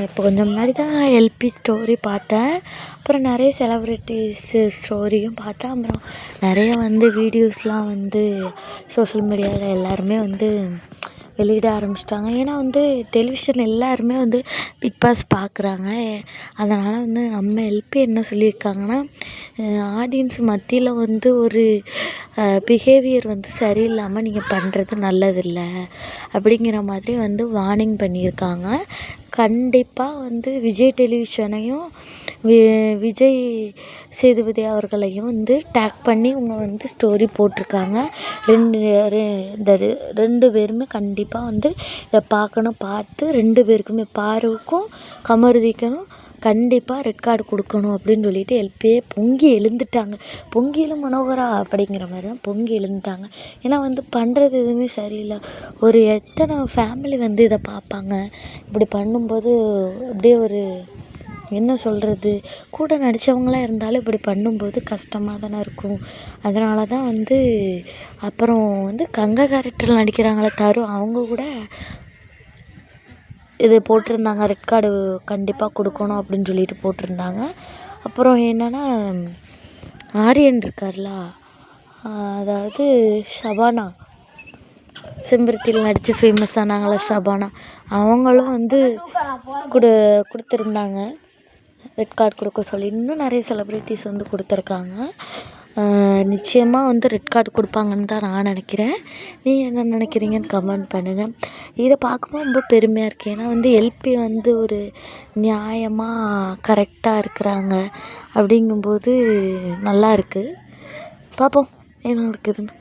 இப்போ கொஞ்சம் முன்னாடி தான் எல்பி ஸ்டோரி பார்த்தேன். அப்புறம் நிறைய செலிப்ரிட்டிஸு ஸ்டோரியும் பார்த்தேன். அப்புறம் நிறைய வீடியோஸ்லாம் சோஷியல் மீடியாவில் எல்லாருமே வெளியிட ஆரம்பிச்சிட்டாங்க. ஏன்னா டெலிவிஷன் எல்லாருமே பிக் பாஸ் பார்க்குறாங்க. அதனால் நம்ம எல்பி என்ன சொல்லியிருக்காங்கன்னா, ஆடியன்ஸ் மத்தியில் ஒரு பிஹேவியர் சரியில்லாமல் நீங்கள் பண்ணுறது நல்லதில்லை அப்படிங்கிற மாதிரி வார்னிங் பண்ணியிருக்காங்க. கண்டிப்பாக விஜய் டெலிவிஷனையும் விஜய் சேதுபதி அவர்களையும் டேக் பண்ணி இவங்க ஸ்டோரி போட்டிருக்காங்க. இந்த 2 பேருமே கண்டிப்பாக இதை பார்த்து 2 பேருக்குமே பாருவுக்கும் கமருதீக்கும் கண்டிப்பாக ரெட் கார்டு கொடுக்கணும் அப்படின்னு சொல்லிட்டு எல்பியே பொங்கி எழுந்துட்டாங்க. பொங்கிலும் மனோகரா அப்படிங்கிற மாதிரி தான் பொங்கி எழுந்துட்டாங்க. ஏன்னா பண்ணுறது எதுவுமே சரியில்லை. எத்தனை ஃபேமிலி இதை பார்ப்பாங்க. இப்படி பண்ணும்போது அப்படியே என்ன சொல்கிறது, கூட நடித்தவங்களாம் இருந்தாலும் இப்படி பண்ணும்போது கஷ்டமாக தானே இருக்கும். அதனால தான் அப்புறம் கங்கா கேரக்டரில் நடிக்கிறாங்களே தரு, அவங்க கூட இது போட்டிருந்தாங்க, ரெட் கார்டு கண்டிப்பாக கொடுக்கணும் அப்படின்னு சொல்லிட்டு போட்டிருந்தாங்க. அப்புறம் என்னென்னா, ஆரியன் இருக்கார்ல, அதாவது ஷபானா, செம்பருத்தியில் நடித்து ஃபேமஸ் ஆனாங்களா ஷபானா, அவங்களும் கொடுத்துருந்தாங்க ரெட் கார்டு கொடுக்க சொல்லி. இன்னும் நிறைய செலிப்ரிட்டிஸ் கொடுத்துருக்காங்க. நிச்சயமாக ரெட் கார்டு கொடுப்பாங்கன்னு தான் நான் நினைக்கிறேன். நீங்கள் என்ன நினைக்கிறீங்கன்னு கமெண்ட் பண்ணுங்கள். இதை பார்க்கும்போது ரொம்ப பெருமையாக இருக்குது. ஏன்னா எல்பி ஒரு நியாயமாக கரெக்டாக இருக்கிறாங்க. அப்படிங்கும்போது நல்லா இருக்குது. பார்ப்போம் என்ன நடக்குதுன்னு.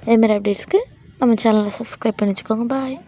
இதேமாதிரி அப்டேட்ஸ்க்கு நம்ம சேனலை சப்ஸ்கிரைப் பண்ணி வச்சுக்கோங்க. பாய்.